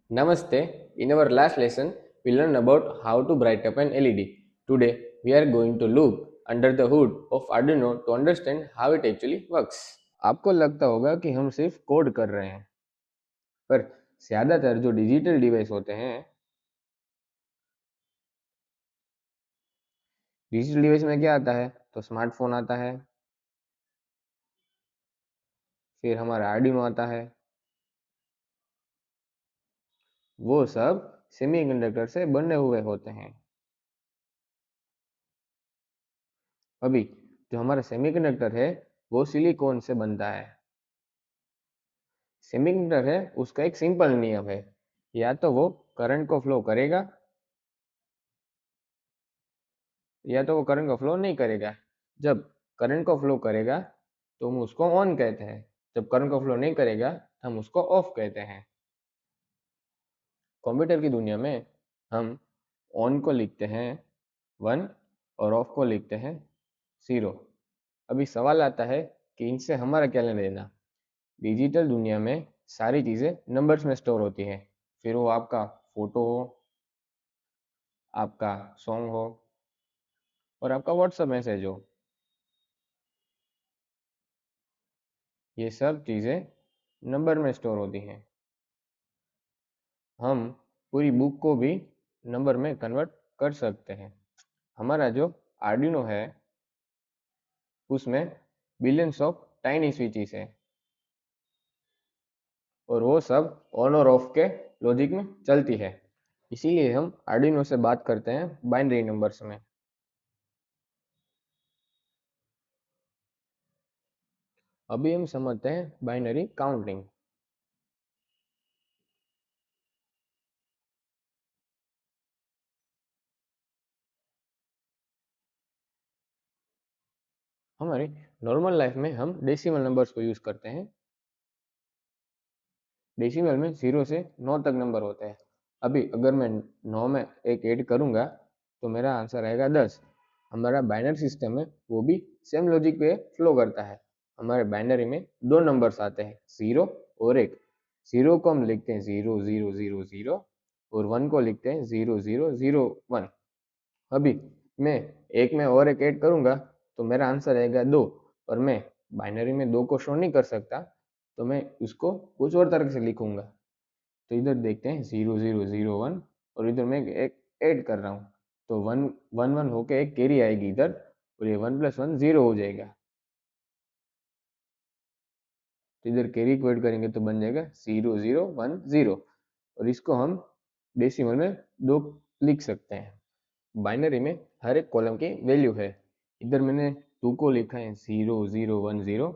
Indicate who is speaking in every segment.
Speaker 1: Namaste. In our last lesson, we learned about how to bright up an LED. Today, we are going to look under the hood of Arduino to understand how it actually works. आपको लगता होगा कि हम सिर्फ code कर रहे हैं, पर ज़्यादातर जो डिजिटल डिवाइस होते हैं, डिजिटल डिवाइस में क्या आता है? तो स्मार्टफोन आता है, फिर हमारा आर्डिनो आता है, वो सब सेमीकंडक्टर से बने हुए होते हैं। अभी जो हमारा सेमीकंडक्टर है वो सिलिकॉन से बनता है। सेमीकंडक्टर है उसका एक सिंपल नियम है, या तो वो करंट को फ्लो करेगा या तो वो करंट को फ्लो नहीं करेगा। जब करंट को फ्लो करेगा तो हम उसको ऑन कहते हैं, जब करंट को फ्लो नहीं करेगा हम उसको ऑफ कहते हैं। कंप्यूटर की दुनिया में हम ऑन को लिखते हैं 1 और ऑफ को लिखते हैं 0। अभी सवाल आता है कि इनसे हमारा क्या लेना देना। डिजिटल दुनिया में सारी चीज़ें नंबर्स में स्टोर होती हैं, फिर वो आपका फोटो हो, आपका सॉन्ग हो और आपका व्हाट्सएप मैसेज हो, ये सब चीज़ें नंबर में स्टोर होती हैं। हम पूरी बुक को भी नंबर में कन्वर्ट कर सकते हैं। हमारा जो आर्डिनो है उसमें बिलियंस ऑफ टाइनी स्विचेस हैं और वो सब ऑन और ऑफ के लॉजिक में चलती है। इसीलिए हम आर्डिनो से बात करते हैं बाइनरी नंबर्स में। अभी हम समझते हैं बाइनरी काउंटिंग। हमारी नॉर्मल लाइफ में हम डेसिमल नंबर्स को यूज़ करते हैं। डेसिमल में 0 से 9 तक नंबर होते हैं। अभी अगर मैं 9 में एक ऐड करूँगा तो मेरा आंसर आएगा 10। हमारा बाइनरी सिस्टम है वो भी सेम लॉजिक पे फ्लो करता है। हमारे बाइनरी में दो नंबर्स आते हैं, 0 और 1। 0 को हम लिखते हैं 0 0 0 0 और 1 को लिखते हैं 0 0 0 1। अभी मैं एक में और एक ऐड करूँगा तो मेरा आंसर आएगा 2, और मैं बाइनरी में 2 को शो नहीं कर सकता तो मैं उसको कुछ और तरह से लिखूँगा। तो इधर देखते हैं 0 0 0 1 और इधर मैं एक ऐड कर रहा हूँ तो 1 1 1 होके एक कैरी आएगी इधर और ये 1 + 1 0 हो जाएगा। तो इधर कैरी को ऐड करेंगे तो बन जाएगा 0 0 1 0 और इसको हम डेसिमल में 2 लिख सकते हैं। बाइनरी में हर एक कॉलम की वैल्यू है। इधर मैंने 2 को लिखा है 0 0 1 0,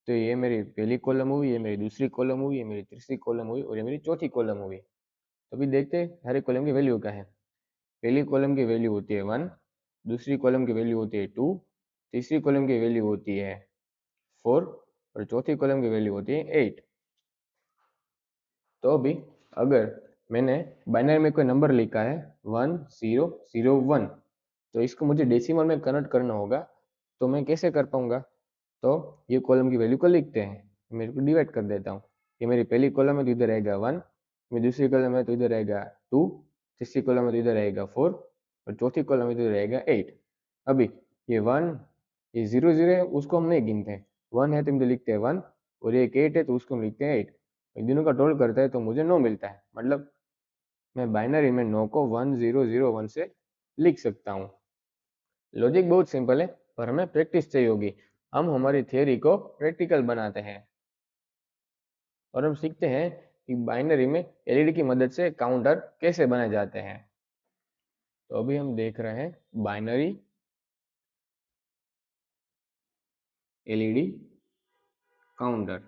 Speaker 1: तो ये मेरी पहली कॉलम हुई, ये मेरी दूसरी कॉलम हुई, ये मेरी तीसरी कॉलम हुई और ये मेरी चौथी कॉलम हुई। तो अभी देखते हैं हर एक कॉलम की वैल्यू क्या है। पहली कॉलम की वैल्यू होती है 1, दूसरी कॉलम की वैल्यू होती है 2, तीसरी कॉलम की वैल्यू होती है 4 और चौथी कॉलम की वैल्यू होती है 8। तो अभी अगर मैंने बाइनरी में कोई नंबर लिखा है 1 0 0 1, तो इसको मुझे डेसिमल में कन्वर्ट करना होगा। तो मैं कैसे कर पाऊंगा? तो ये कॉलम की वैल्यू को लिखते हैं, मेरे को डिवाइड कर देता हूँ। ये मेरी पहली कॉलम है तो इधर रहेगा 1, मेरी दूसरी कॉलम है तो इधर रहेगा 2, तीसरी कॉलम है तो इधर रहेगा 4 और चौथी कॉलम में तो इधर रहेगा 8। अभी ये 1, ये 0 0 है उसको हम नहीं गिनते, 1 है तो हम इधर लिखते हैं 1 और ये 8 है तो उसको हम लिखते हैं 8। इन दोनों का टोटल करता है तो मुझे 9 मिलता है। मतलब मैं बाइनरी में 9 को 1 0 0 1 से लिख सकता हूँ। लॉजिक बहुत सिंपल है पर हमें प्रैक्टिस चाहिए होगी। हम हमारी थियोरी को प्रैक्टिकल बनाते हैं और हम सीखते हैं कि बाइनरी में एलईडी की मदद से काउंटर कैसे बनाए जाते हैं। तो अभी हम देख रहे हैं बाइनरी एलईडी काउंटर।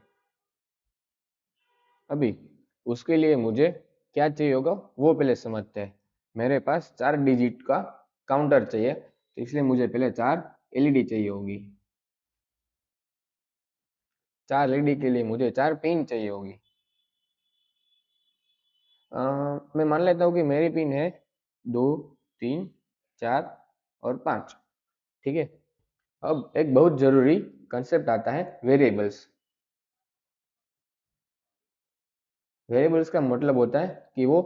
Speaker 1: अभी उसके लिए मुझे क्या चाहिए होगा वो पहले समझते हैं। मेरे पास 4 डिजिट का काउंटर चाहिए तो इसलिए मुझे पहले 4 एलईडी चाहिए होगी। 4 एलईडी के लिए मुझे 4 पिन चाहिए होगी। मैं मान लेता हूँ कि मेरी पिन है 2 3 4 और 5। ठीक है। अब एक बहुत जरूरी कंसेप्ट आता है वेरिएबल्स। वेरिएबल्स का मतलब होता है कि वो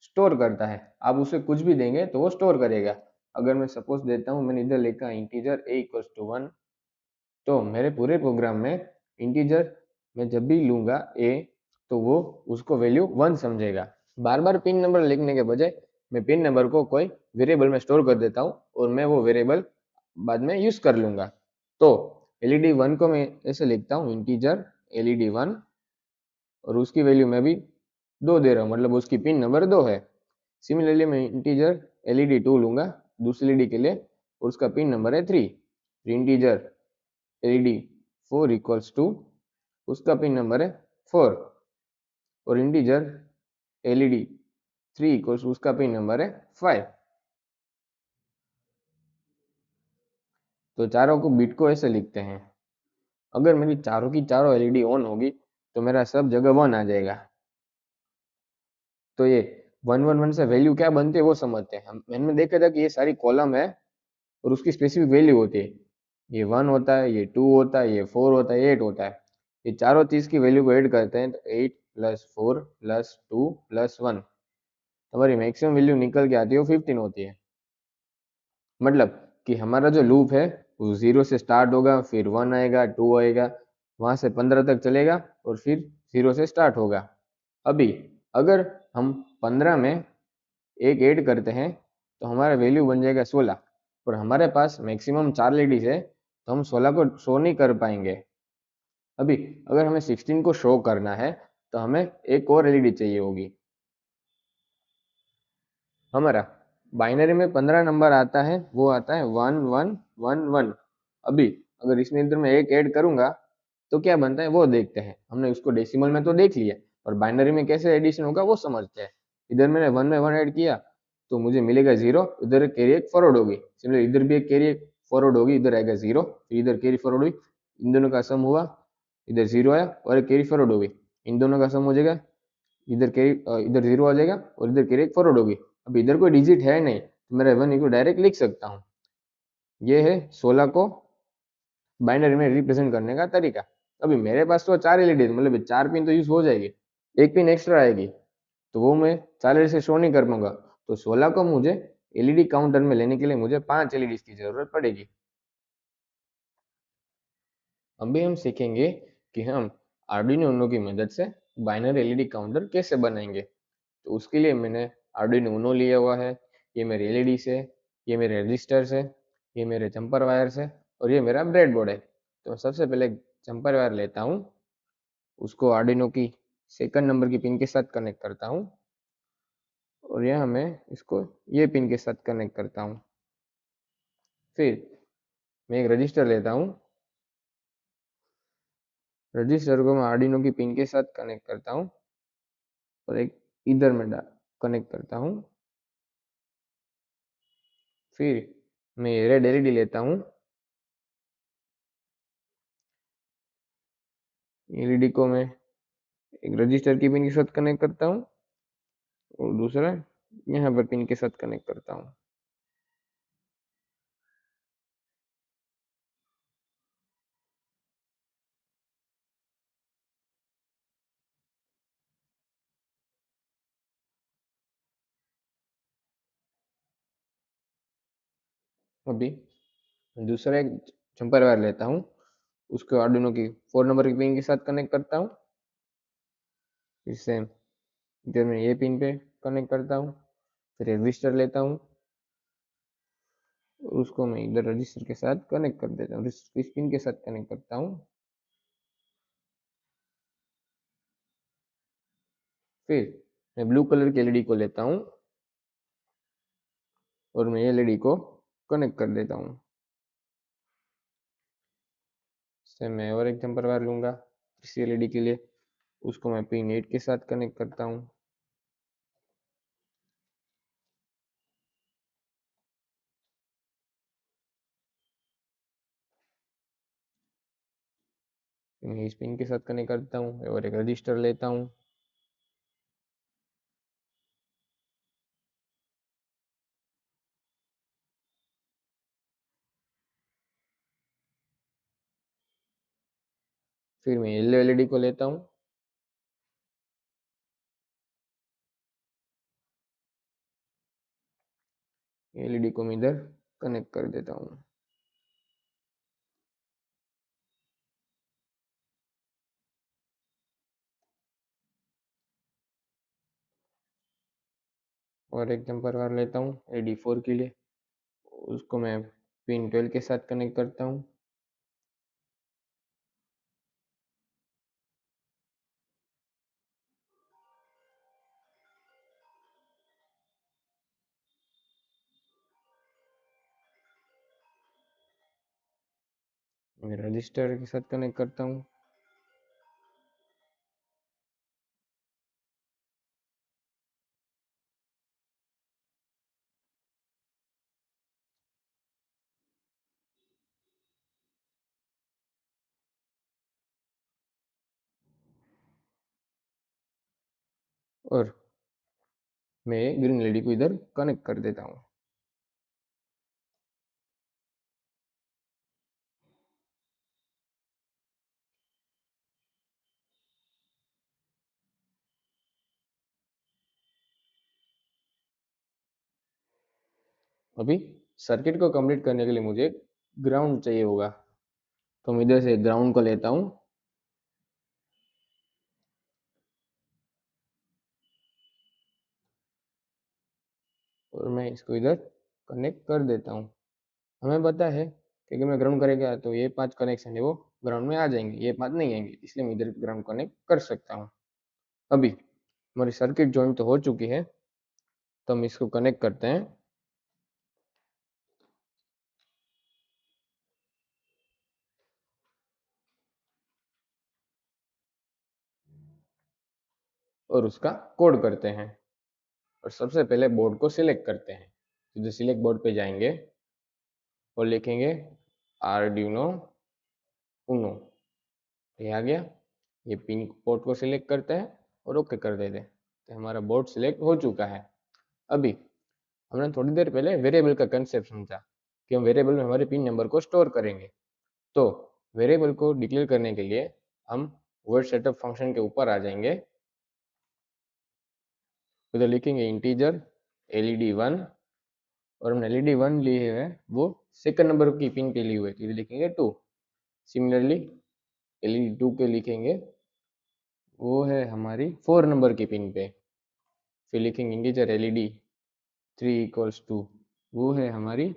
Speaker 1: स्टोर करता है, आप उसे कुछ भी देंगे तो वो स्टोर करेगा। अगर मैं सपोज देता हूँ, मैंने इधर लिखा इंटीजर a इक्वल्स टू 1, तो मेरे पूरे प्रोग्राम में इंटीजर मैं जब भी लूंगा a, तो वो उसको वैल्यू 1 समझेगा। बार बार पिन नंबर लिखने के बजाय मैं पिन नंबर को कोई वेरिएबल में स्टोर कर देता हूँ और मैं वो वेरिएबल बाद में यूज कर लूंगा। तो एलईडी 1 को मैं ऐसे लिखता हूँ, इंटीजर एलईडी 1, और उसकी वैल्यू मैं भी 2 दे रहा हूँ, मतलब उसकी पिन नंबर 2 है। सिमिलरली मैं इंटीजर एलईडी 2 लूंगा दूसरी एलईडी के लिए, और उसका पिन नंबर है 3। इंटीजर एलईडी 4 इक्वल्स टू, उसका पिन नंबर है 4, और इंटीजर एलईडी 3 इक्वल्स उसका पिन नंबर है 5। तो चारों को बिट को ऐसे लिखते हैं। अगर मेरी चारों की चारों एलईडी ऑन होगी तो मेरा सब जगह 1 आ जाएगा। तो ये 111 से वैल्यू क्या बनती है वो समझते हैं। हम मैंने देखा था कि ये सारी कॉलम है और उसकी स्पेसिफिक वैल्यू होती है। ये 1 होता है, ये 2 होता है, ये 4 होता है, ये 8 होता है। ये चारों चीज की वैल्यू को ऐड करते हैं तो 8 प्लस 4 प्लस 2 प्लस 1, हमारी मैक्सिमम वैल्यू निकल के आती है वो 15 होती है। मतलब कि हमारा जो लूप है वो 0 से स्टार्ट होगा, फिर 1 आएगा, 2 आएगा, वहां से 15 तक चलेगा, और फिर 0 से स्टार्ट होगा। अभी अगर हम 15 में एक ऐड करते हैं तो हमारा वैल्यू बन जाएगा 16, और हमारे पास मैक्सिमम 4 लेडीज है तो हम 16 को शो नहीं कर पाएंगे। अभी अगर हमें 16 को शो करना है तो हमें एक और एलईडी चाहिए होगी। हमारा बाइनरी में 15 नंबर आता है, वो आता है 1111। अभी अगर इसमें इधर मैं एक ऐड करूंगा तो क्या बनता है वो देखते हैं। हमने उसको डेसिमल में तो देख लिया, और बाइनरी में कैसे एडिशन होगा वो समझते हैं। इधर मैंने 1 में 1 ऐड किया तो मुझे मिलेगा 0, इधर कैरी एक फॉरवर्ड होगी, सिमिलर इधर भी एक कैरी एक फॉरवर्ड होगी, इधर आएगा 0, फिर इधर कैरी फॉरवर्ड हुई, इन दोनों का सम हुआ, इधर 0 आया और एक कैरी फॉरवर्ड होगी, इन दोनों का सम हो जाएगा, इधर कैरी इधर 0 आ जाएगा और इधर कैरी एक फॉरवर्ड होगी। अब इधर कोई डिजिट है नहीं तो मेरा 1 को डायरेक्ट लिख सकता हूँ। ये है 16 को बाइनरी में रिप्रेजेंट करने का तरीका। अभी मेरे पास तो 4 एलईडी, मतलब 4 पिन तो यूज हो जाएगी, एक पिन एक्स्ट्रा आएगी तो वो मैं 4 एलईडी से शो नहीं कर पाऊंगा। तो 16 को मुझे एलईडी काउंटर में लेने के लिए मुझे 5 एलईडी की जरूरत पड़ेगी। अभी हम सीखेंगे कि हम आर्डिनो उनो की मदद से बाइनरी एलईडी काउंटर कैसे बनाएंगे। तो उसके लिए मैंने आर्डिनो उनो लिया हुआ है, ये मेरे एलईडी है, ये मेरे रजिस्टर्स है, ये मेरे जंपर वायर्स है, और ये मेरा ब्रेडबोर्ड है। तो सबसे पहले जंपर वायर लेता हूँ, उसको आर्डिनो की सेकंड नंबर की पिन के साथ कनेक्ट करता हूँ, और यहाँ मैं इसको ये पिन के साथ कनेक्ट करता हूँ। फिर मैं एक रजिस्टर लेता हूँ, रजिस्टर को मैं आर्डिनो की पिन के साथ कनेक्ट करता हूँ, और एक इधर में कनेक्ट करता हूँ। फिर मैं ये रेड एलईडी लेता हूँ, एलईडी को मैं एक रजिस्टर की पिन के साथ कनेक्ट करता हूँ, और दूसरा यहाँ पर पिन के साथ कनेक्ट करता हूँ। अभी दूसरा एक जंपर वायर लेता हूँ, उसको आर्डिनो की 4 नंबर की पिन के साथ कनेक्ट करता हूँ। फिर सेम इधर मैं ये पिन पे कनेक्ट करता हूँ। फिर रजिस्टर लेता हूँ, उसको मैं इधर रजिस्टर के साथ कनेक्ट कर देता हूँ, इस पिन के साथ कनेक्ट करता हूँ। फिर मैं ब्लू कलर की एलईडी को लेता हूँ, और मैं एलईडी को कनेक्ट कर देता हूँ। सेम मैं और एक जंपर वायर लूंगा इसी एलईडी के लिए, उसको मैं पिन 8 के साथ कनेक्ट करता हूँ। मैं इस पिन के साथ कनेक्ट करता हूँ और एक रजिस्टर लेता हूँ। फिर मैं येलो एलईडी को लेता हूँ, एलईडी को मैं इधर कनेक्ट कर देता हूँ। और एक जंपर वायर लेता हूँ एलईडी 4 के लिए, उसको मैं पिन 12 के साथ कनेक्ट करता हूँ। मैं रजिस्टर के साथ कनेक्ट करता हूँ। और मैं ग्रीन एलईडी को इधर कनेक्ट कर देता हूँ। अभी सर्किट को कंप्लीट करने के लिए मुझे ग्राउंड चाहिए होगा, तो मैं इधर से ग्राउंड को लेता हूँ और मैं इसको इधर कनेक्ट कर देता हूँ। हमें पता है कि अगर मैं ग्राउंड करेगा तो ये 5 कनेक्शन है वो ग्राउंड में आ जाएंगे, ये 5 नहीं आएंगे, इसलिए मैं इधर ग्राउंड कनेक्ट कर सकता हूँ। अभी हमारी सर्किट जॉइंट तो हो चुकी है, तो हम इसको कनेक्ट करते हैं। और उसका कोड करते हैं। और सबसे पहले बोर्ड को सिलेक्ट करते हैं, सीधे सिलेक्ट बोर्ड पे जाएंगे और लिखेंगे आर्डिनो उनो। ये आ गया। ये पिन पोर्ट को सिलेक्ट करते हैं और ओके कर देते हैं, तो हमारा बोर्ड सिलेक्ट हो चुका है। अभी हमने थोड़ी देर पहले वेरिएबल का कंसेप्ट समझा कि हम वेरिएबल में हमारे पिन नंबर को स्टोर करेंगे। तो वेरिएबल को डिक्लेयर करने के लिए हम वर्ड सेटअप फंक्शन के ऊपर आ जाएंगे, उधर लिखेंगे इंटीजर एलईडी 1, और हमने एलईडी 1 लिए है वो सेकंड नंबर की पिन पे लिए हुए, तो इधर लिखेंगे 2। सिमिलरली एलईडी 2 के लिखेंगे वो है हमारी 4 नंबर की पिन पे, फिर लिखेंगे इंटीजर एलईडी 3 इक्वल्स टू, वो है हमारी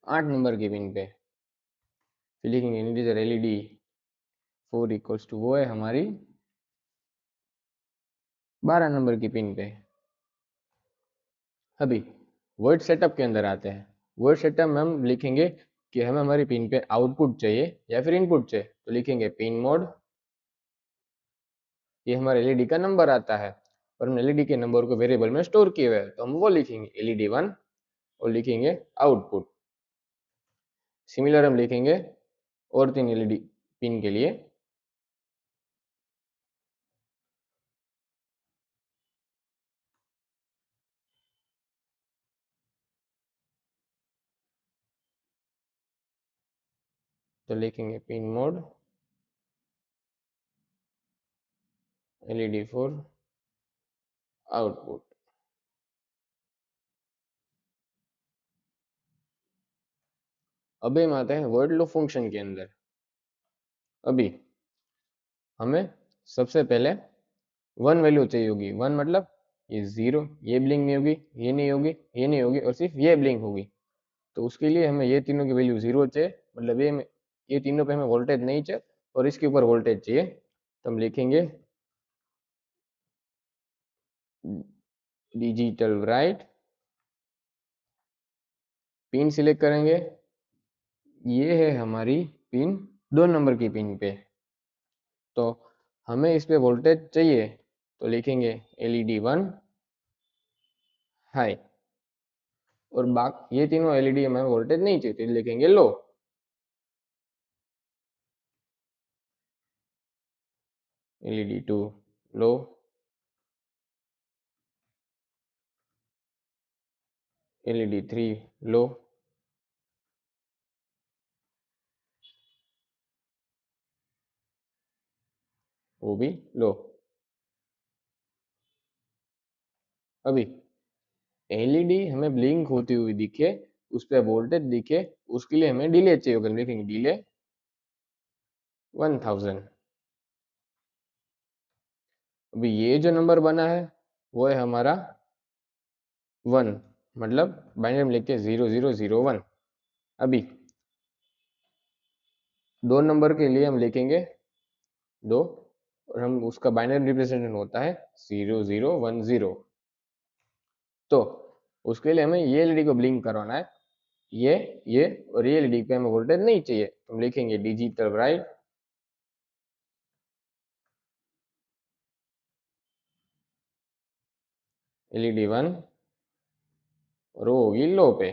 Speaker 1: 8 नंबर की पिन पे, फिर लिखेंगे इंटीजर एलईडी 4 इक्वल्स टू, वो है हमारी 12 नंबर की पिन पे। अभी वर्ड सेटअप के अंदर आते हैं। वर्ड सेटअप में हम लिखेंगे कि हमें हमारी पिन पे आउटपुट चाहिए या फिर इनपुट चाहिए, तो लिखेंगे पिन मोड। ये हमारे एलईडी का नंबर आता है और हम एलईडी के नंबर को वेरिएबल में स्टोर किए हुए हैं, तो हम वो लिखेंगे एलईडी 1 और लिखेंगे आउटपुट। सिमिलर हम लिखेंगे और 3 एलईडी पिन के लिए, तो लिखेंगे पिन मोड एलईडी 4 आउटपुट। अभी हम आते हैं वर्ड लो फंक्शन के अंदर। अभी हमें सबसे पहले 1 वैल्यू चाहिए होगी। 1 मतलब ये 0, ये ब्लिंक नहीं होगी, ये नहीं होगी, ये नहीं होगी, और सिर्फ ये ब्लिंक होगी। तो उसके लिए हमें ये तीनों की वैल्यू 0 चाहिए, मतलब ये तीनों पे हमें वोल्टेज नहीं चाहिए और इसके ऊपर वोल्टेज चाहिए, तो हम लिखेंगे डिजिटल राइट। पिन सिलेक्ट करेंगे, ये है हमारी पिन 2 नंबर की पिन पे, तो हमें इस पे वोल्टेज चाहिए, तो लिखेंगे एलईडी 1 हाई। और बाकी ये तीनों एलईडी हमें वोल्टेज नहीं चाहिए, तो लिखेंगे लो। एलईडी 2 लो, एलईडी 3 लो, वो भी लो। अभी एलईडी हमें ब्लिंक होती हुई दिखे, उस पर वोल्टेज दिखे, उसके लिए हमें डिले चाहिए होगा। लिखेंगे डिले 1000। अभी ये जो नंबर बना है वो है हमारा 1, मतलब बाइनरी में लिखते 0001। अभी दो नंबर के लिए हम लिखेंगे 2, और हम उसका बाइनरी रिप्रेजेंटेशन होता है 0010। तो उसके लिए हमें ये एलईडी को ब्लिंक करवाना है, ये और ये एलईडी पे हमें वोल्टेज नहीं चाहिए, तो हम लिखेंगे डिजिटल ब्राइट एलईडी 1 और वो होगी लो पे।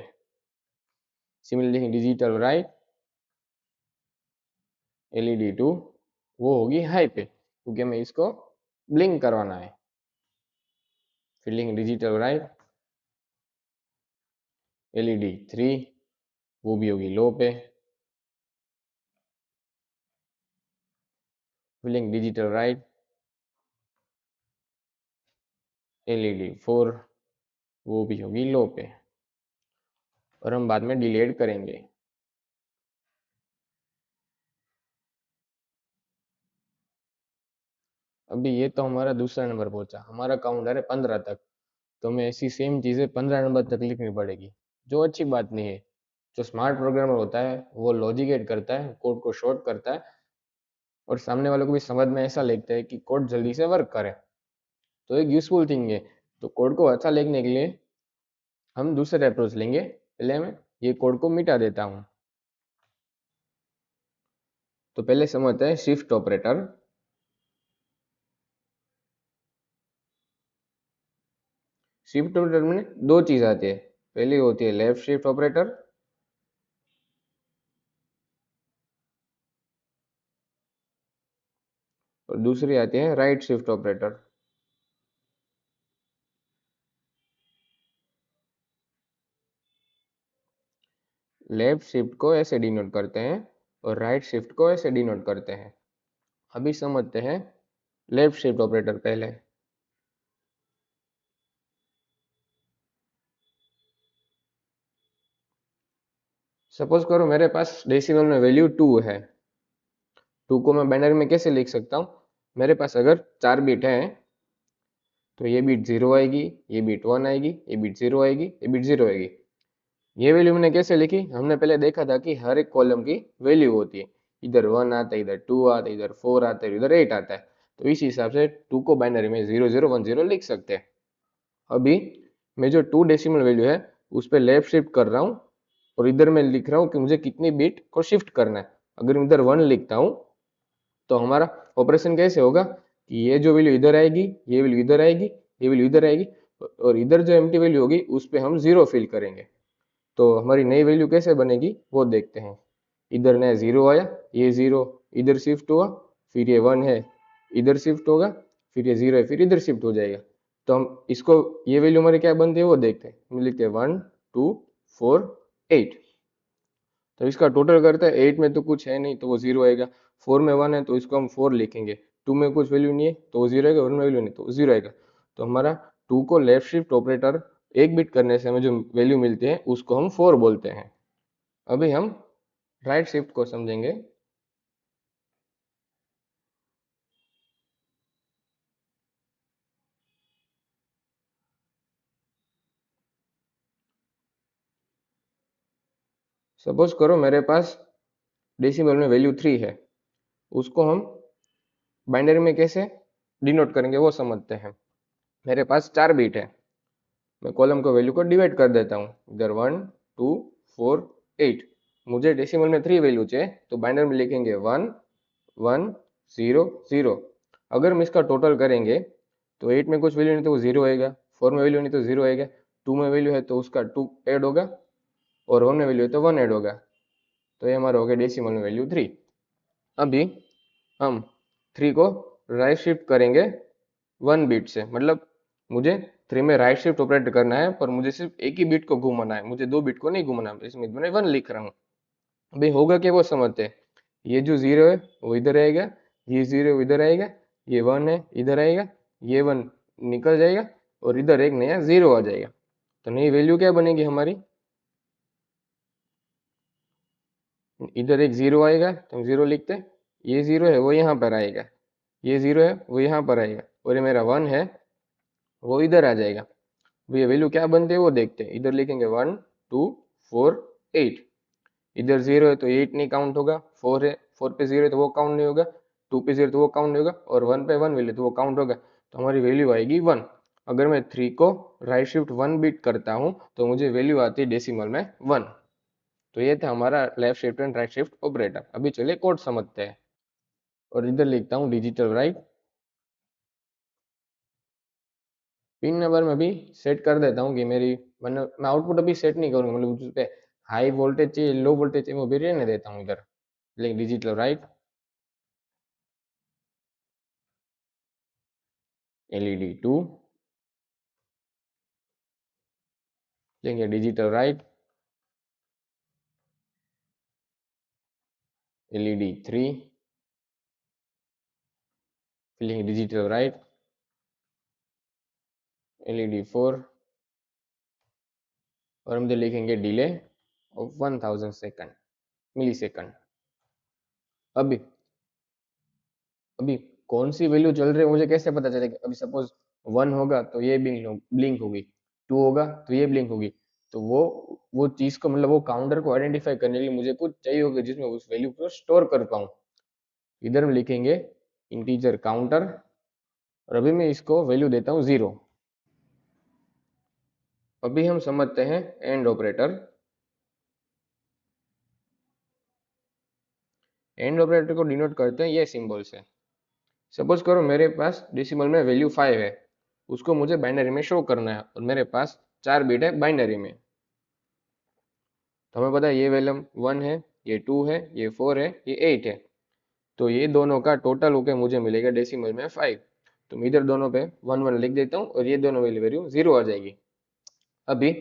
Speaker 1: सिमिलर लिखेंगे डिजिटल ब्राइट एलईडी 2, वो होगी हाई पे, क्योंकि हमें इसको ब्लिंक करवाना है। फिर लिखेंगे डिजिटल ब्राइट एलईडी 3, वो भी होगी लो पे। फिर लिखेंगे डिजिटल ब्राइट एलईडी 4, वो भी होगी लो पे, और हम बाद में डिलीट करेंगे। अभी ये तो हमारा दूसरा नंबर पहुंचा, हमारा काउंटर है 15 तक, तो हमें ऐसी सेम चीज़ें 15 नंबर तक लिखनी पड़ेगी, जो अच्छी बात नहीं है। जो स्मार्ट प्रोग्रामर होता है वो लॉजिकेट करता है, कोड को शॉर्ट करता है, और सामने वालों को भी समझ में ऐसा लगता है कि कोड जल्दी से वर्क करे, तो एक यूजफुल थिंग है। तो कोड को अच्छा लिखने के लिए हम दूसरे अप्रोच लेंगे। पहले मैं ये कोड को मिटा देता हूँ। तो पहले समझते हैं शिफ्ट ऑपरेटर। शिफ्ट ऑपरेटर में दो चीज आती है, पहली होती है लेफ्ट शिफ्ट ऑपरेटर, और दूसरी आती है right shift operator. Left shift को ऐसे डिनोट करते हैं और राइट शिफ्ट को ऐसे डिनोट करते हैं। अभी समझते हैं लेफ्ट शिफ्ट ऑपरेटर पहले। सपोज करो मेरे पास डेसिमल में वैल्यू 2 है। 2 को मैं बाइनरी में कैसे लिख सकता हूँ? मेरे पास अगर 4 बिट है, तो ये बिट 0 आएगी, ये बिट 1 आएगी, ये बिट 0 आएगी, ये बिट 0 आएगी। ये वैल्यू मैंने कैसे लिखी? हमने पहले देखा था कि हर एक कॉलम की वैल्यू होती है, इधर 1 आता है, इधर 2 आता है, इधर 4 आता है, इधर 8 आता है। तो इस हिसाब से 2 को बाइनरी में 0010 लिख सकते हैं। अभी मैं जो 2 डेसिमल वैल्यू है उस पर लेफ्ट शिफ्ट कर रहा हूँ, और इधर मैं लिख रहा हूँ कि मुझे कितनी बिट को शिफ्ट करना है। अगर मैं इधर 1 लिखता हूँ तो हमारा ऑपरेशन कैसे होगा कि ये जो वैल्यू इधर आएगी, ये वैल्यू इधर आएगी, ये वैल्यू इधर आएगी, और इधर जो एम्प्टी वैल्यू होगी उस पर हम 0 फिल करेंगे। तो हमारी नई वैल्यू कैसे बनेगी वो देखते हैं। इधर नया 0 आया, ये 0 इधर शिफ्ट हुआ, फिर ये 1 है, इधर शिफ्ट होगा, फिर ये 0 है, फिर इधर शिफ्ट हो जाएगा। तो हम इसको, ये वैल्यू हमारी क्या बनती है वो देखते हैं। हम लिखते हैं 1 2 4 8। तो इसका टोटल करते हैं। 8 में तो कुछ है नहीं तो वो 0 आएगा, 4 में 1 है तो इसको हम 4 लिखेंगे, 2 में कुछ वैल्यू नहीं है तो वो 0 आएगा, 1 में वैल्यू नहीं तो वो 0 आएगा। तो हमारा 2 को लेफ्ट शिफ्ट ऑपरेटर एक बिट करने से हमें जो वैल्यू मिलती है उसको हम 4 बोलते हैं। अभी हम राइट शिफ्ट को समझेंगे। सपोज करो मेरे पास डेसिमल में वैल्यू 3 है, उसको हम बाइनरी में कैसे डिनोट करेंगे वो समझते हैं। मेरे पास 4 बिट है, मैं कॉलम को वैल्यू को डिवाइड कर देता हूँ, इधर 1 2 4 8। मुझे डेसिमल में 3 वैल्यू चाहिए, तो बाइनरी में लिखेंगे 1 1 0 0। अगर हम इसका टोटल करेंगे तो 8 में कुछ वैल्यू नहीं तो वो 0 आएगा, 4 में वैल्यू नहीं तो 0 आएगा, 2 में वैल्यू है तो उसका 2 ऐड होगा, और 1 में वैल्यू है तो 1 ऐड होगा। तो ये हमारा हो गया डेसिमल में वैल्यू 3। अभी हम 3 को राइट शिफ्ट करेंगे 1 बिट से, मतलब मुझे 3 में राइट शिफ्ट ऑपरेट करना है, पर मुझे सिर्फ एक ही बिट को घुमाना है, मुझे 2 बिट को नहीं घुमाना है। इसमें मैंने 1 लिख रहा हूँ। अभी होगा क्या वो समझते हैं। ये जो 0 है वो इधर आएगा, ये 0 इधर आएगा, ये 1 है इधर आएगा, ये 1 निकल जाएगा, और इधर एक नया 0 आ जाएगा। तो नई वैल्यू क्या बनेगी हमारी, इधर एक जीरो आएगा तो हम जीरो लिखते हैं, ये जीरो है वो यहाँ पर आएगा, ये जीरो है वो यहाँ पर आएगा, और ये मेरा वन है वो इधर आ जाएगा। ये वैल्यू क्या बनते हैं वो देखते हैं। इधर लिखेंगे 1 2 4 8, इधर जीरो है तो 8 नहीं काउंट होगा, 4 है, 4 पे जीरो है तो वो काउंट नहीं होगा, 2 पे जीरो तो वो काउंट नहीं होगा, और 1 पे 1 वैल्यू तो वो काउंट होगा। तो हमारी वैल्यू आएगी 1। अगर मैं 3 को राइट शिफ्ट 1 बिट करता हूँ तो मुझे वैल्यू आती है डेसिमल में 1। तो ये था हमारा left shift and right shift operator. अभी चलिए कोड समझते हैं। और इधर लिखता हूँ डिजिटल राइट, पिन नंबर में भी सेट कर देता हूँ कि मेरी, मैं आउटपुट अभी सेट नहीं करूँगा, मतलब उस पे हाई वोल्टेज चाहिए लो वोल्टेज चाहिए वो भी रहने देता हूँ इधर। लेकिन डिजिटल राइट LED2, लेंगे डिजिटल राइट LED3, फिर लेंगे डिजिटल राइट LED4, और हम इधर लिखेंगे delay of 1000 second, millisecond. अभी अभी कौन सी वैल्यू चल रही है मुझे कैसे पता चलेगा? अभी सपोज 1 होगा तो ये ब्लिंक होगी, 2 होगा तो ये ब्लिंक होगी। तो वो चीज को, मतलब वो काउंटर को आइडेंटिफाई करने के लिए मुझे कुछ चाहिए होगा जिसमें उस वैल्यू को स्टोर कर पाऊँ। इधर हम लिखेंगे इंटीजर काउंटर, और अभी मैं इसको वैल्यू देता हूँ 0। अभी हम समझते हैं एंड ऑपरेटर। एंड ऑपरेटर को डिनोट करते हैं ये सिंबल से। सपोज करो मेरे पास डेसिमल में वैल्यू 5 है, उसको मुझे बाइनरी में शो करना है, और मेरे पास 4 बिट है बाइनरी में। तो हमें पता है ये वैल्यू 1 है, ये 2 है, ये 4 है, ये 8 है। तो ये दोनों का टोटल होकर मुझे मिलेगा डेसिमल में 5। तो मैं इधर दोनों पे 1 1 लिख देता हूँ, और ये दोनों वैल्यू 0 आ जाएगी। अभी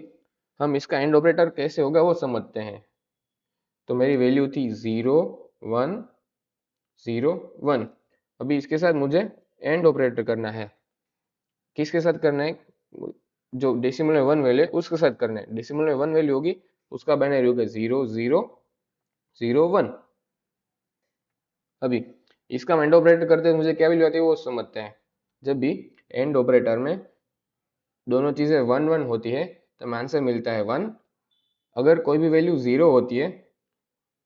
Speaker 1: हम इसका एंड ऑपरेटर कैसे होगा वो समझते हैं। तो मेरी वैल्यू थी 0 1 0 1। अभी इसके साथ मुझे एंड ऑपरेटर करना है। किसके साथ करना है? जो डेसिमल में 1 वैल्यू है उसके साथ करना है। डेसिमल में 1 वैल्यू होगी उसका बाइनरी होगा 0 0 0 1। अभी इसका एंड ऑपरेटर करते हैं मुझे क्या वैल्यू आती है वो समझते हैं। जब भी एंड ऑपरेटर में दोनों चीजें 1 1 होती है तो हमें आंसर मिलता है 1। अगर कोई भी वैल्यू 0 होती है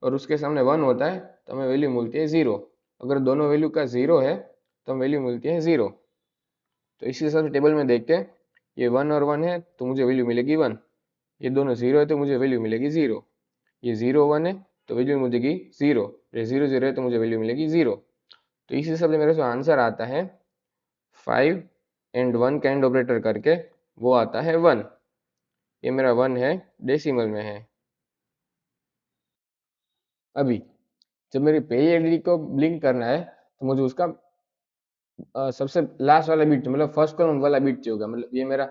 Speaker 1: और उसके सामने 1 होता है तो हमें वैल्यू मिलती है 0। अगर दोनों वैल्यू का 0 है तो हमें वैल्यू मिलती है 0। तो इसी हिसाब से टेबल में देख के, ये 1 और 1 है तो मुझे वैल्यू मिलेगी 1, ये दोनों 0 है तो मुझे वैल्यू मिलेगी 0, ये 0 1 है तो वैल्यू मिलेगी 0, ये 0 0 है तो मुझे वैल्यू मिलेगी 0। तो इस हिसाब से मेरे पास आंसर आता है 5 एंड 1 का एंड ऑपरेटर करके वो आता है 1। ये मेरा 1 है, डेसिमल में है। अभी जब मेरी पहली एलईडी को ब्लिंक करना है तो मुझे उसका सबसे लास्ट वाला बीट, मतलब फर्स्ट कॉलम वाला बीट चाहिए होगा। मतलब ये मेरा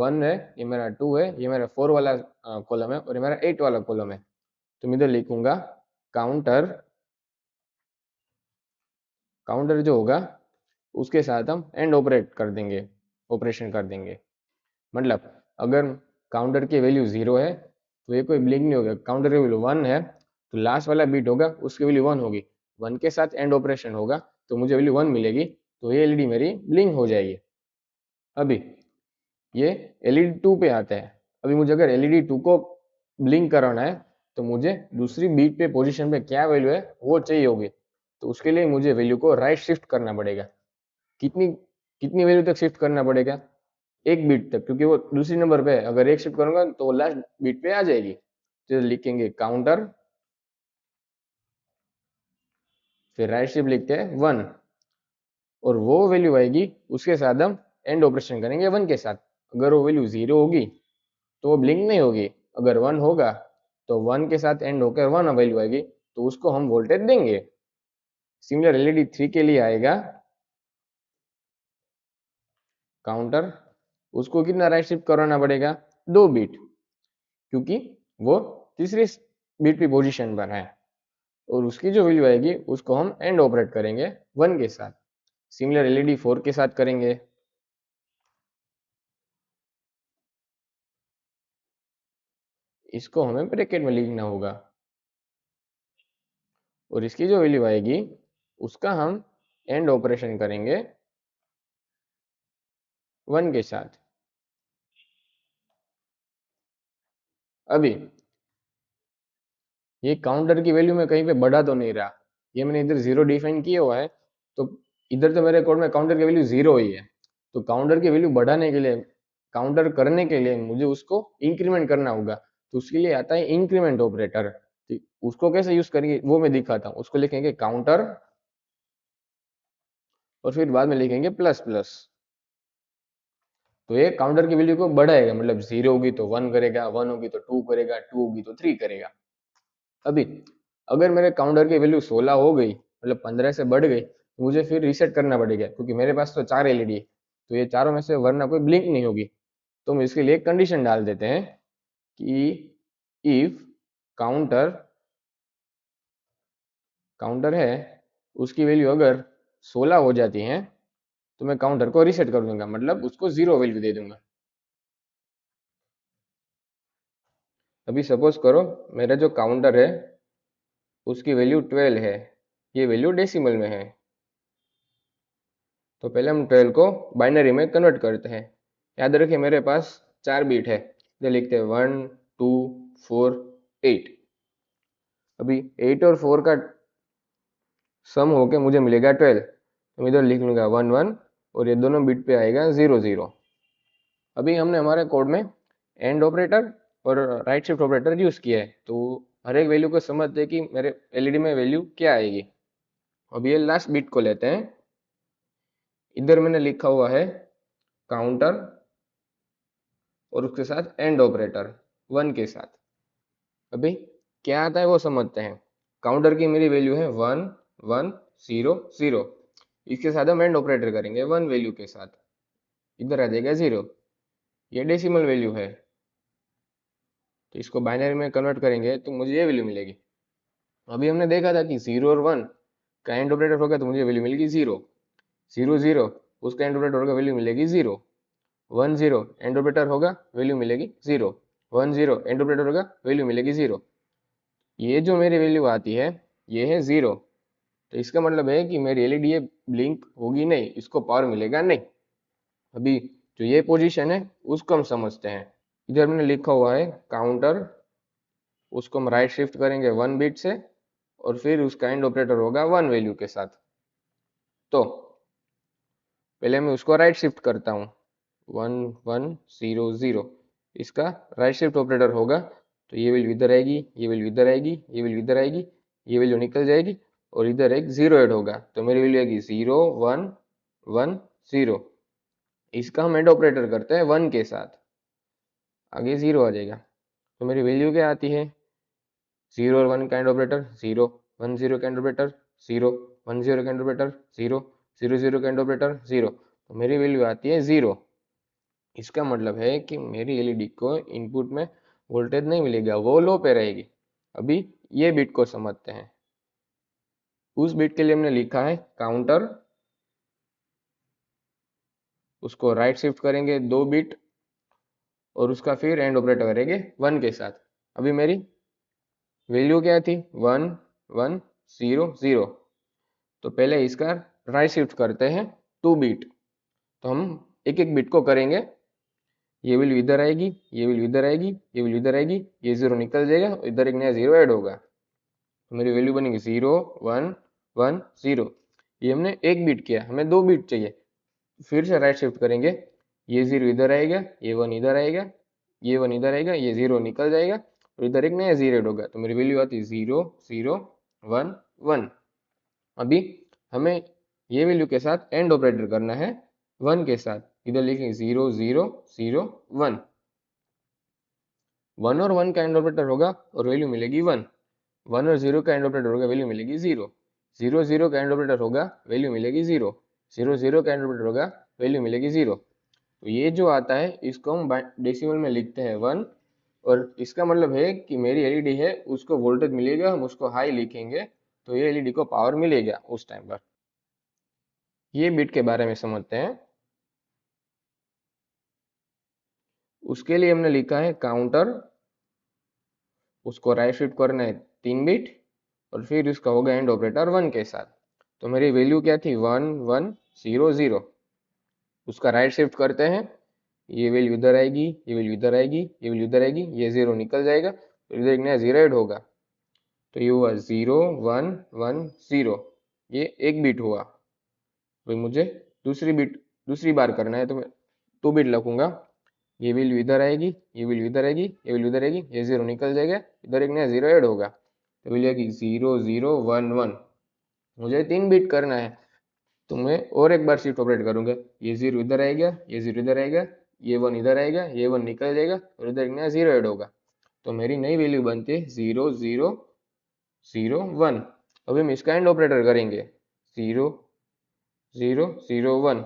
Speaker 1: 1 है, ये मेरा 2 है, ये मेरा 4 वाला कॉलम है, और ये मेरा 8 वाला कॉलम है। तो मैं इधर लिखूंगा काउंटर, काउंटर जो होगा उसके साथ हम एंड ऑपरेशन कर देंगे। मतलब अगर काउंटर की वैल्यू 0 है तो ये कोई ब्लिंक नहीं होगा। काउंटर की वैल्यू 1 है तो लास्ट वाला बीट होगा उसकी वैल्यू 1 होगी, 1 के साथ एंड ऑपरेशन होगा तो मुझे वैल्यू 1 मिलेगी, तो ये एलईडी मेरी ब्लिंक हो जाएगी। अभी ये एलईडी 2 पे आता है। अभी मुझे अगर एलईडी 2 को ब्लिंक कराना है तो मुझे दूसरी बीट पे पोजीशन पे क्या वैल्यू है वो चाहिए होगी। तो उसके लिए मुझे वैल्यू को राइट शिफ्ट करना पड़ेगा। कितनी कितनी वैल्यू तक शिफ्ट करना पड़ेगा? एक बीट तक, क्योंकि वो दूसरी नंबर पे है। अगर एक शिफ्ट करूंगा तो लास्ट बीट पे आ जाएगी। तो लिखेंगे काउंटर, फिर राइट शिफ्ट लिखते हैं 1, और वो वैल्यू आएगी उसके साथ हम एंड ऑपरेशन करेंगे 1 के साथ। अगर वो वैल्यू 0 होगी तो वो ब्लिंक नहीं होगी, अगर 1 होगा तो 1 के साथ एंड होकर 1 वैल्यू आएगी तो उसको हम वोल्टेज देंगे। सिमिलर एलईडी 3 के लिए आएगा काउंटर, उसको कितना राइट शिफ्ट कराना पड़ेगा? 2 बीट, क्योंकि वो तीसरी बीट की पोजीशन पर है, और उसकी जो वैल्यू आएगी उसको हम एंड ऑपरेट करेंगे 1 के साथ। सिमिलर एलईडी 4 के साथ करेंगे। इसको हमें ब्रैकेट में लिखना होगा और इसकी जो वैल्यू आएगी उसका हम एंड ऑपरेशन करेंगे 1 के साथ। अभी ये काउंटर की वैल्यू में कहीं पे बढ़ा तो नहीं रहा, ये मैंने इधर जीरो डिफाइन किया हुआ है, तो इधर तो मेरे कोड में काउंटर की वैल्यू जीरो ही है। तो काउंटर की वैल्यू बढ़ाने के लिए, काउंटर करने के लिए मुझे उसको इंक्रीमेंट करना होगा, तो उसके लिए आता है इंक्रीमेंट ऑपरेटर। उसको कैसे यूज करेंगे वो मैं दिखाता हूँ। उसको लिखेंगे काउंटर और फिर बाद में लिखेंगे प्लस प्लस। तो ये काउंटर की वैल्यू को बढ़ाएगा, मतलब जीरो होगी तो वन करेगा, वन होगी तो टू करेगा, टू होगी तो थ्री करेगा। अभी अगर मेरे काउंटर की वैल्यू 16 हो गई, मतलब 15 से बढ़ गई, तो मुझे फिर रीसेट करना पड़ेगा, क्योंकि मेरे पास तो 4 एलईडी है, तो ये चारों में से वरना कोई ब्लिंक नहीं होगी। तो हम इसके लिए एक कंडीशन डाल देते हैं कि इफ काउंटर काउंटर है उसकी वैल्यू अगर 16 हो जाती है तो मैं काउंटर को रीसेट कर दूंगा, मतलब उसको जीरो वैल्यू दे दूंगा। अभी सपोज करो मेरा जो काउंटर है उसकी वैल्यू 12 है, ये वैल्यू डेसिमल में है, तो पहले हम 12 को बाइनरी में कन्वर्ट करते हैं। याद रखिए मेरे पास 4 बिट है, ये लिखते हैं 1 2 4 8। अभी 8 और 4 का सम होके मुझे मिलेगा 12, तो मैं इधर लिख लूंगा 1 1 और ये दोनों बिट पे आएगा 0 0। अभी हमने हमारे कोड में एंड ऑपरेटर और राइट शिफ्ट ऑपरेटर यूज किया है, तो हर एक वैल्यू को समझते हैं कि मेरे एलईडी में वैल्यू क्या आएगी। अब ये लास्ट बिट को लेते हैं, इधर मैंने लिखा हुआ है काउंटर और उसके साथ एंड ऑपरेटर 1 के साथ। अभी क्या आता है वो समझते हैं। काउंटर की मेरी वैल्यू है 1 1 0 0, इसके साथ हम एंड ऑपरेटर करेंगे 1 वैल्यू के साथ, इधर आ जाएगा 0। ये डेसिमल वैल्यू है, तो इसको बाइनरी में कन्वर्ट करेंगे तो मुझे ये वैल्यू मिलेगी। अभी हमने देखा था कि 0 और 1 का एंड ऑपरेटर होगा तो मुझे वैल्यू मिलेगी 0, 0 0 उसका एंड ऑपरेटर होगा वैल्यू मिलेगी 0, 1 0 एंड ऑपरेटर होगा वैल्यू मिलेगी 0, 1 0 एंड ऑपरेटर होगा वैल्यू मिलेगी 0। ये जो मेरी वैल्यू आती है ये है 0, तो इसका मतलब है कि मेरी एलईडी ये ब्लिंक होगी नहीं, इसको पावर मिलेगा नहीं। अभी जो ये पोजीशन है उसको हम समझते हैं। इधर मैंने लिखा हुआ है काउंटर, उसको हम राइट शिफ्ट करेंगे 1 बिट से और फिर उसका एंड ऑपरेटर होगा 1 वैल्यू के साथ। तो पहले मैं उसको राइट शिफ्ट करता हूँ 1 1 0 0, इसका राइट शिफ्ट ऑपरेटर होगा, तो ये वैल्यू इधर आएगी, ये वैल्यू इधर आएगी, ये वैल्यू इधर आएगी, ये वैल्यू निकल जाएगी और इधर एक जीरो ऐड होगा, तो मेरी वैल्यू आएगी 0 1 1 0। इसका हम एंड ऑपरेटर करते हैं 1 के साथ, आगे 0 आ जाएगा, तो मेरी वैल्यू क्या आती है 0 और 1 का एंड ऑपरेटर 0, 1 0 का एंड ऑपरेटर 0, 1 0 का एंड ऑपरेटर 0, 0 0 का एंड ऑपरेटर 0, तो मेरी वैल्यू आती है 0। इसका मतलब है कि मेरी एलईडी को इनपुट में वोल्टेज नहीं मिलेगा, वो लो पे रहेगी। अभी ये बिट को समझते हैं। उस बिट के लिए हमने लिखा है काउंटर, उसको राइट शिफ्ट करेंगे 2 बिट और उसका फिर एंड ऑपरेटर करेंगे 1 के साथ। अभी मेरी वैल्यू क्या थी 1 1 0 0, तो पहले इसका राइट शिफ्ट करते हैं 2 बिट, तो हम एक एक बिट को करेंगे। ये वैल्यू इधर आएगी, ये वैल्यू इधर आएगी, ये वैल्यू इधर आएगी, ये जीरो निकल जाएगा, इधर एक नया जीरो ऐड होगा, तो मेरी वैल्यू बनेगी 0 1 1 0। ये हमने एक बिट किया, हमें 2 बिट चाहिए, फिर से राइट शिफ्ट करेंगे, ये जीरो इधर आएगा, ये वन इधर आएगा, ये वन इधर आएगा, ये जीरो निकल जाएगा और इधर एक नया जीरो ऐड होगा, तो मेरी वैल्यू आती है 0 0 1 1। अभी हमें ये वैल्यू के साथ एंड ऑपरेटर करना है 1 के साथ, इधर लिखेंगे 0 0 0 1, 1 और 1 का एंड ऑपरेटर होगा और वैल्यू मिलेगी 1, 1 और 0 का एंड ऑपरेटर होगा वैल्यू मिलेगी 0, 0 0 का एंड ऑपरेटर होगा वैल्यू मिलेगी 0, 0 0 का एंड ऑपरेटर होगा वैल्यू मिलेगी 0। तो ये जो आता है इसको हम डेसिमल में लिखते हैं 1, और इसका मतलब है कि मेरी एलईडी है उसको वोल्टेज मिलेगा, हम उसको हाई लिखेंगे तो ये एलईडी को पावर मिलेगा उस टाइम पर। ये बिट के बारे में समझते हैं। उसके लिए हमने लिखा है काउंटर उसको राइट शिफ्ट करना है 3 बिट, और फिर इसका होगा एंड ऑपरेटर 1 के साथ। तो मेरी वैल्यू क्या थी, 1100, उसका राइट शिफ्ट करते हैं, ये वैल्यू इधर आएगी, ये वैल्यू इधर आएगी, ये वैल्यू इधर आएगी, ये 0 निकल जाएगा, फिर इधर एक नया 0 ऐड होगा, तो ये हुआ 0110, ये 1 बिट हुआ। तो मुझे दूसरी बार करना है, तो मैं 2 बिट रखूंगा, ये वैल्यू इधर आएगी, ये वैल्यू इधर आएगी, ये वैल्यू इधर आएगी, ये 0 निकल जाएगा, इधर एक नया 0 ऐड होगा, तो वैल्यू आएगी 0011। मुझे 3 बिट करना है, तो मैं और एक बार शिफ्ट ऑपरेट करूंगा, ये 0 इधर आएगा, ये 0 इधर आएगा, ये 1 इधर आएगा, ये 1 निकल जाएगा, और इधर एक नया 0 ऐड होगा, तो मेरी नई वैल्यू बनती है 0001। अभी हम इसका एंड ऑपरेटर करेंगे, 0001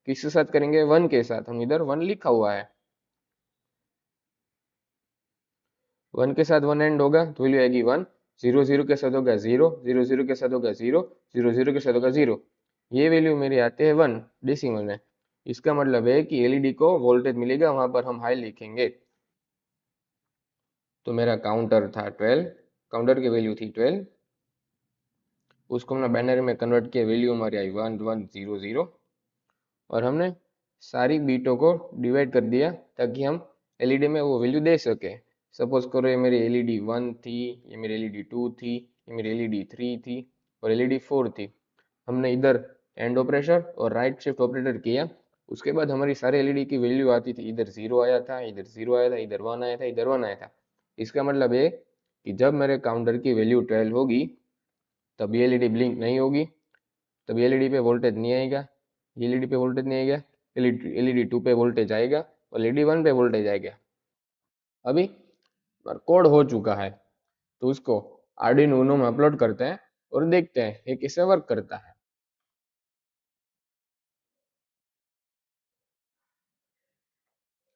Speaker 1: किसके साथ करेंगे, 1 के साथ, हम इधर 1 लिखा हुआ है, 1 के साथ 1 एंड होगा तो वैल्यू आएगी 1, 00 के साथ होगा 0, 00 के साथ होगा 0, 00 के साथ होगा 0, ये वैल्यू मेरी आती है 1 डेसिमल में। इसका मतलब है कि एलईडी को वोल्टेज मिलेगा, वहां पर हम हाई लिखेंगे। तो मेरा काउंटर था 12, काउंटर की वैल्यू थी 12, उसको हमने बाइनरी में कन्वर्ट किया, वैल्यू हमारी आई 1100, और हमने सारी बीटों को डिवाइड कर दिया ताकि हम एलईडी में वो वैल्यू दे सके। सपोज करो ये मेरी एलईडी 1 थी, ये मेरी एलईडी 2 थी, ये मेरी एलईडी 3 थी, और एलईडी 4 थी। हमने इधर एंड ऑपरेटर और राइट शिफ्ट ऑपरेटर किया, उसके बाद हमारी सारी एलईडी की वैल्यू आती थी, इधर 0 आया था, इधर 0 आया था, इधर 1 आया था, इधर 1 आया था। इसका मतलब है कि जब मेरे काउंटर की वैल्यू 12 होगी तब ये एलईडी ब्लिंक नहीं होगी, तब एलईडी पे वोल्टेज नहीं आएगा, एलईडी पे वोल्टेज नहीं आएगा, एलईडी 2 पे वोल्टेज आएगा, और एलईडी 1 पे वोल्टेज आएगा। अभी कोड हो चुका है, तो उसको आर्डिनो यूनो में अपलोड करते हैं और देखते हैं ये कैसे वर्क करता है।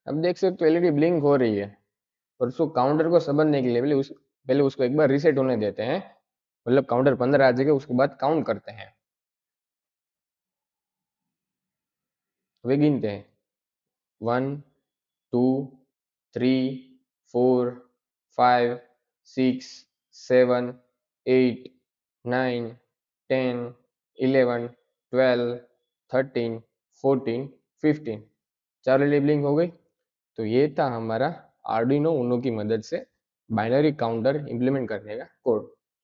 Speaker 1: अब देख सकते हो एलईडी ब्लिंक हो रही है, और उसको काउंटर को समझने के लिए पहले उसको एक बार रीसेट होने देते हैं, मतलब काउंटर 15 आ जाएगा, उसके बाद काउंट करते हैं। वे गिनते हैं 1 2 3 4 5 6 7 8 9 10 11 12 13 14 15, 4 एलईडी ब्लिंक हो गई। तो ये था हमारा आर्डिनो उनो की मदद से बाइनरी काउंटर इंप्लीमेंट करने का कोड।